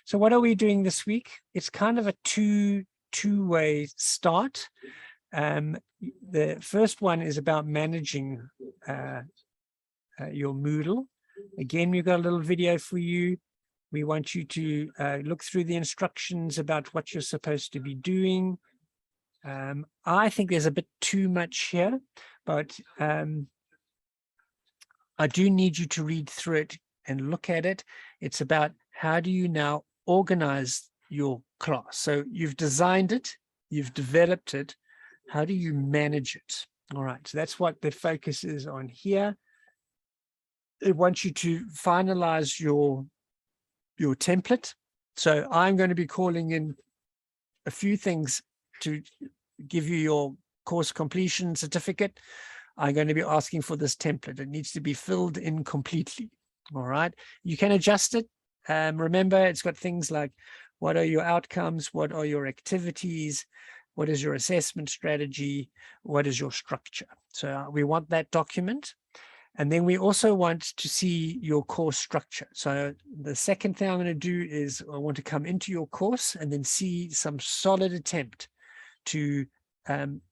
So what are we doing this week? It's kind of a two-way start. The first one is about managing your Moodle. Again, we've got a little video for you. We want you to look through the instructions about what you're supposed to be doing. I think there's a bit too much here, but I do need you to read through it and look at it. It's about how do you now organize your class. So you've designed it, you've developed it. How do you manage it? All right, so that's what the focus is on here. It wants you to finalize your template. So I'm going to be calling in a few things to give you your course completion certificate. I'm going to be asking for this template. It needs to be filled in completely. All right. You can adjust it. Remember, it's got things like what are your outcomes? What are your activities? What is your assessment strategy? What is your structure? So we want that document. And then we also want to see your course structure. So the second thing I'm going to do is I want to come into your course and then see some solid attempt to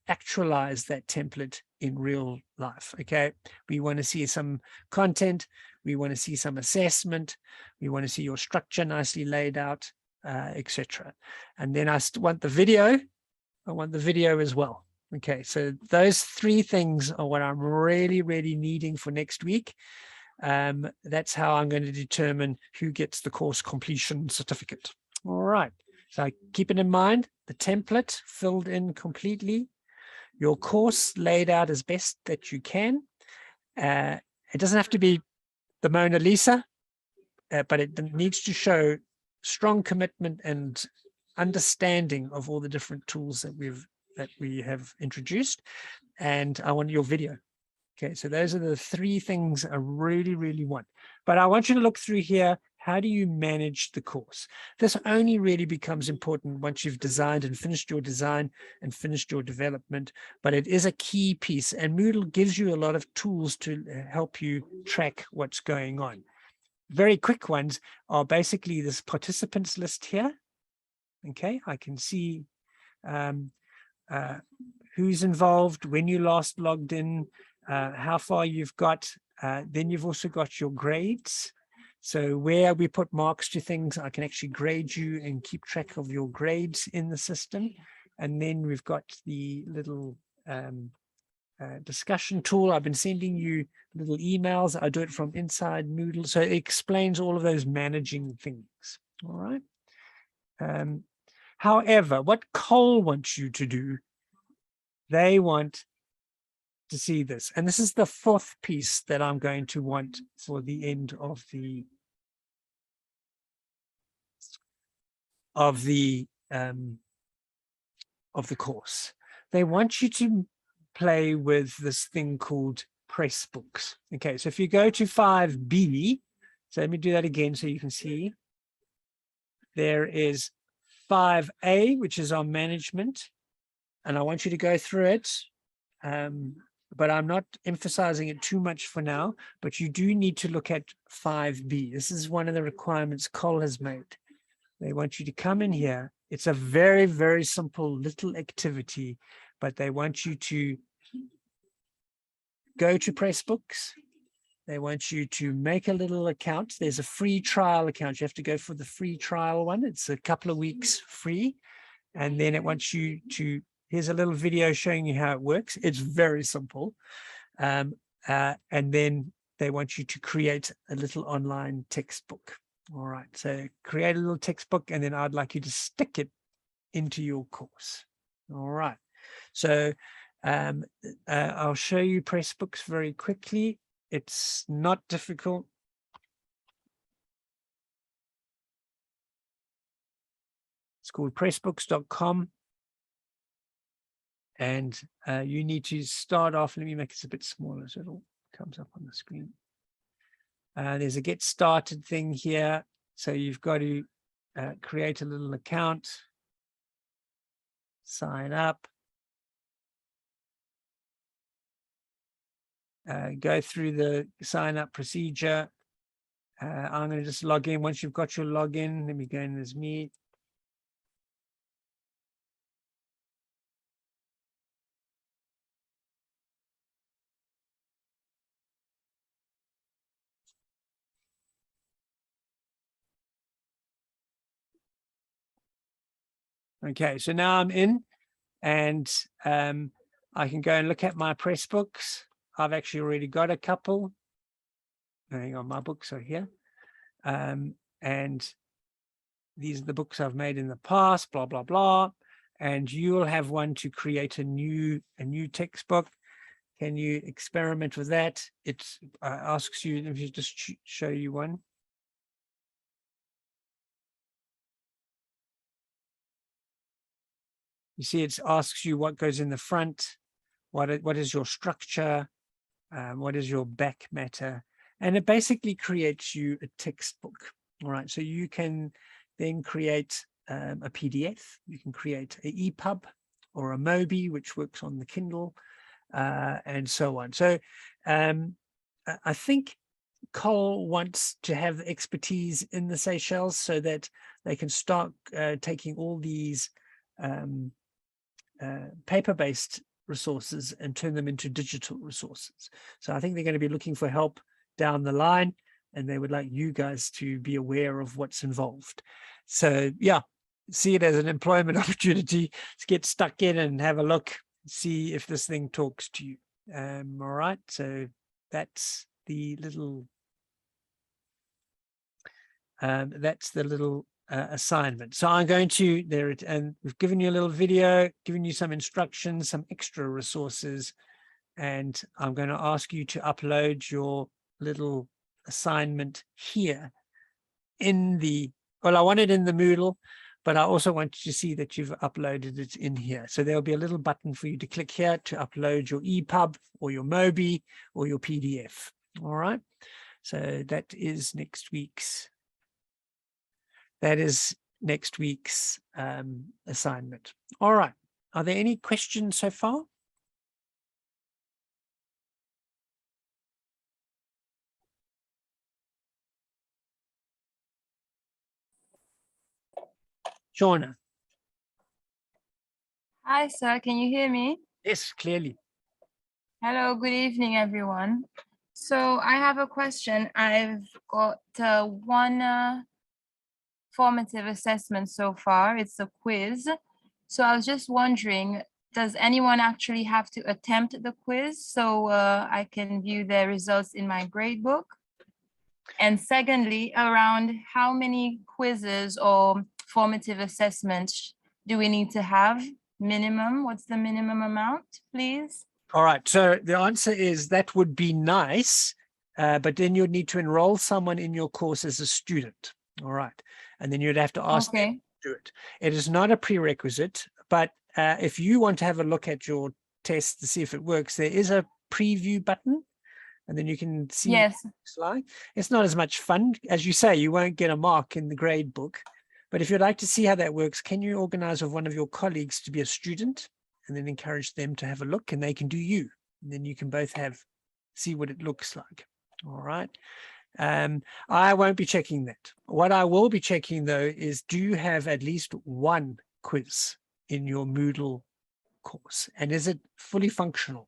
actualize that template in real life. Okay, we want to see some content, we want to see some assessment, we want to see your structure nicely laid out, etc. And then I want the video. I want the video as well. Okay, so those three things are what I'm really needing for next week. That's how I'm going to determine who gets the course completion certificate. All right, so keep it in mind, the template filled in completely, your course laid out as best that you can. It doesn't have to be the Mona Lisa, but it needs to show strong commitment and understanding of all the different tools that we have introduced. And I want your video. Okay, so those are the three things I really want. But I want you to look through here. How do you manage the course? This only really becomes important once you've designed and finished your design and finished your development, but it is a key piece, and Moodle gives you a lot of tools to help you track what's going on. Very quick ones are basically this participants list here. Okay, I can see who's involved, when you last logged in, how far you've got. Then you've also got your grades. So where we put marks to things, I can actually grade you and keep track of your grades in the system. And then we've got the little discussion tool. I've been sending you little emails. I do it from inside Moodle. So it explains all of those managing things. All right. However, what COL wants you to do, they want to see this. And this is the fourth piece that I'm going to want for the end of the course. They want you to play with this thing called press books. Okay, so if you go to 5B, so let me do that again so you can see. There is 5A, which is our management, and I want you to go through it. But I'm not emphasizing it too much for now, but you do need to look at 5B. This is one of the requirements COL has made. They want you to come in here It's a very, very simple little activity, but they want you to go to Pressbooks. They want you to make a little account. There's a free trial account. You have to go for the free trial one. It's a couple of weeks free. And then it wants you to, here's a little video showing you how it works. It's very simple. And then they want you to create a little online textbook. All right, so create a little textbook, and then I'd like you to stick it into your course. All right, so I'll show you Pressbooks very quickly. It's not difficult. It's called pressbooks.com. And you need to start off. Let me make this a bit smaller so it all comes up on the screen. There's a get started thing here. So you've got to create a little account, sign up, go through the sign up procedure. I'm going to just log in. Once you've got your login, let me go in as me. Okay, so now I'm in, and I can go and look at my Pressbooks. I've actually already got a couple. Hang on, my books are here. And these are the books I've made in the past, blah, blah, blah. And you will have one to create a new textbook. Can you experiment with that? It asks you, if you just show you one. You see, it asks you what goes in the front, what is your structure, what is your back matter, and it basically creates you a textbook. All right, so you can then create a PDF, you can create an EPUB or a Mobi, which works on the Kindle, and so on. So I think COL wants to have expertise in the Seychelles so that they can start taking all these paper-based resources and turn them into digital resources. So I think they're going to be looking for help down the line, and they would like you guys to be aware of what's involved. So yeah, see it as an employment opportunity to get stuck in and have a look, see if this thing talks to you. All right, so that's the little assignment. So I'm going to there, and we've given you a little video, given you some instructions, some extra resources, and I'm going to ask you to upload your little assignment here in the, well, I want it in the Moodle, but I also want you to see that you've uploaded it in here. So there'll be a little button for you to click here to upload your EPUB or your Mobi or your PDF. All right. So that is next week's assignment. All right. Are there any questions so far? Shauna. Hi, sir. Can you hear me? Yes, clearly. Hello. Good evening, everyone. So I have a question. I've got one formative assessment so far. It's a quiz. So I was just wondering, does anyone actually have to attempt the quiz so I can view their results in my grade book? And secondly, around how many quizzes or formative assessments do we need to have minimum? What's the minimum amount, please? All right. So the answer is that would be nice, but then you'd need to enroll someone in your course as a student. All right. And then you'd have to ask them to do it. It is not a prerequisite, but if you want to have a look at your test to see if it works, there is a preview button, and then you can see what it looks like. It's not as much fun. As you say, you won't get a mark in the grade book. But if you'd like to see how that works, can you organize with one of your colleagues to be a student and then encourage them to have a look, and they can do you. And then you can both see what it looks like. All right. I won't be checking that. What I will be checking though is, do you have at least one quiz in your Moodle course, and is it fully functional?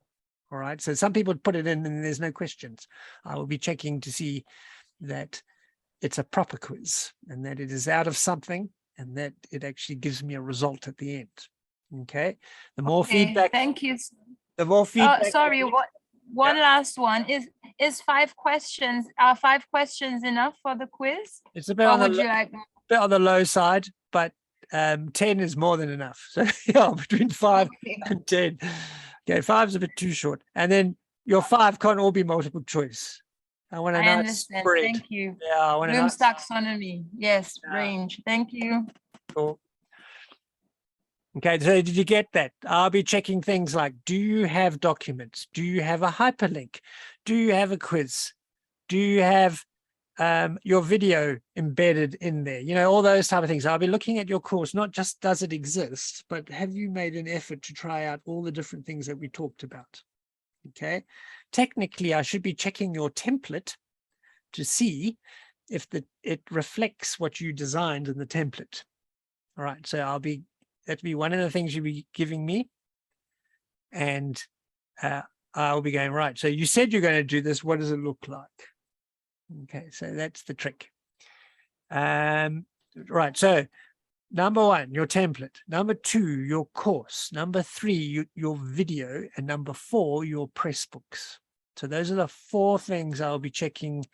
All right, so some people put it in and there's no questions. I will be checking to see that it's a proper quiz and that it is out of something and that it actually gives me a result at the end. Okay, the more Okay, feedback, thank you. the more feedback. Sorry, one last one. Is 5 questions, are 5 questions enough for the quiz? It's a bit Or on the would you like more? bit on the low side, but 10 is more than enough. So yeah, between 5 and 10. Okay, 5 is a bit too short. And then your 5 can't all be multiple choice. I want a I nice understand. spread. Thank you. Yeah, I want a Bloom's nice taxonomy. Yes, Yeah. range. Thank you. Cool. Okay, so did you get that? I'll be checking things like, do you have documents? Do you have a hyperlink? Do you have a quiz? Do you have your video embedded in there? You know, all those type of things. I'll be looking at your course, not just does it exist, but have you made an effort to try out all the different things that we talked about? Okay, technically, I should be checking your template to see if it reflects what you designed in the template. All right, so that'll be one of the things you'll be giving me. And I'll be going, right, so you said you're going to do this. What does it look like? Okay, so that's the trick. Right, so number 1, your template. Number 2, your course. Number 3, your video. And number 4, your press books. So those are the 4 things I'll be checking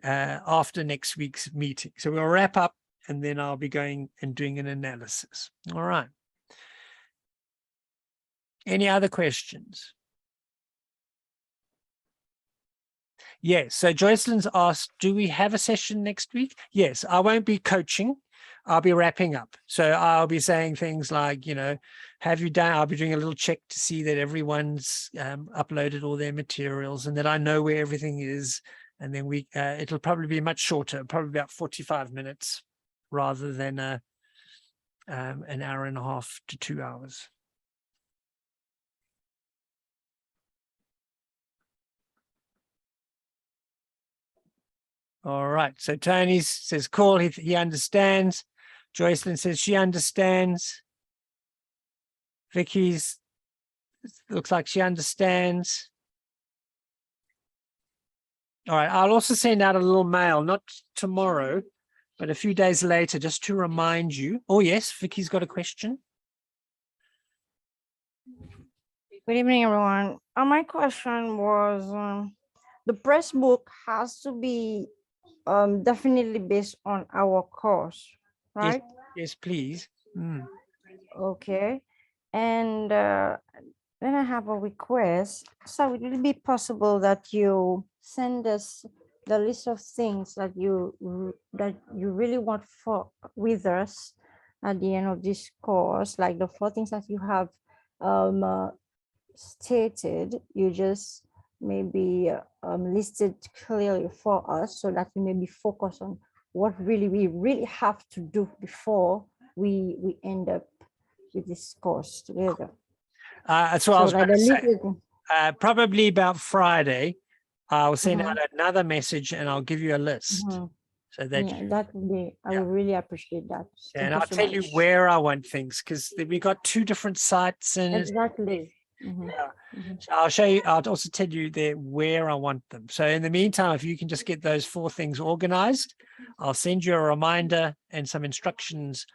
after next week's meeting. So we'll wrap up and then I'll be going and doing an analysis. All right. Any other questions? Yes, so Joycelyn's asked, do we have a session next week? Yes, I won't be coaching. I'll be wrapping up. So I'll be saying things like, you know, have you done, I'll be doing a little check to see that everyone's uploaded all their materials and that I know where everything is. And then it'll probably be much shorter, probably about 45 minutes rather than an hour and a half to 2 hours. All right, so Tony says, cool, he understands. Joycelyn says she understands. Vicky's looks like she understands. All right, I'll also send out a little mail, not tomorrow, but a few days later, just to remind you. Oh, yes, Vicky's got a question. Good evening, everyone. My question was, the press book has to be definitely based on our course, right? Yes, please. Okay. And then I have a request. So would it be possible that you send us the list of things that you really want with us at the end of this course, like the 4 things that you have stated, you just maybe listed clearly for us so that we maybe focus on what we really have to do before we end up with this course together. That's what I was going to say. Probably about Friday, I'll send out another message and I'll give you a list. So that that would be, I would really appreciate that. And I'll tell you where I want things, because we got 2 different sites and exactly. So I'll show you, I'll also tell you there where I want them. So in the meantime, if you can just get those 4 things organized, I'll send you a reminder and some instructions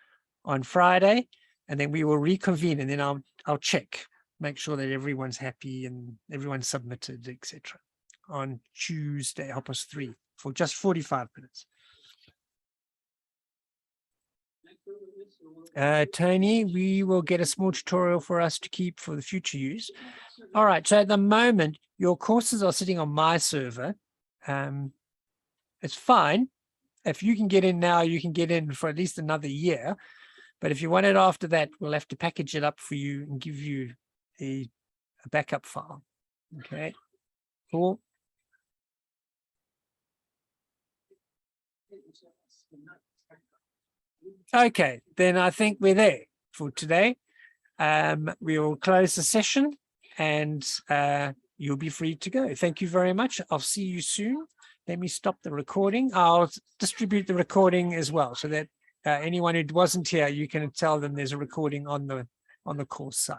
on Friday, and then we will reconvene, and then I'll check, make sure that everyone's happy and everyone's submitted, etc. on Tuesday, 3:30 for just 45 minutes. Tony, we will get a small tutorial for us to keep for the future use. All right, so at the moment, your courses are sitting on my server. It's fine. If you can get in now, you can get in for at least another year. But if you want it after that, we'll have to package it up for you and give you a backup file. Okay, cool. Okay, then I think we're there for today. We will close the session and you'll be free to go. Thank you very much. I'll see you soon. let me stop the recording. I'll distribute the recording as well, so that anyone who wasn't here, you can tell them there's a recording on the course site.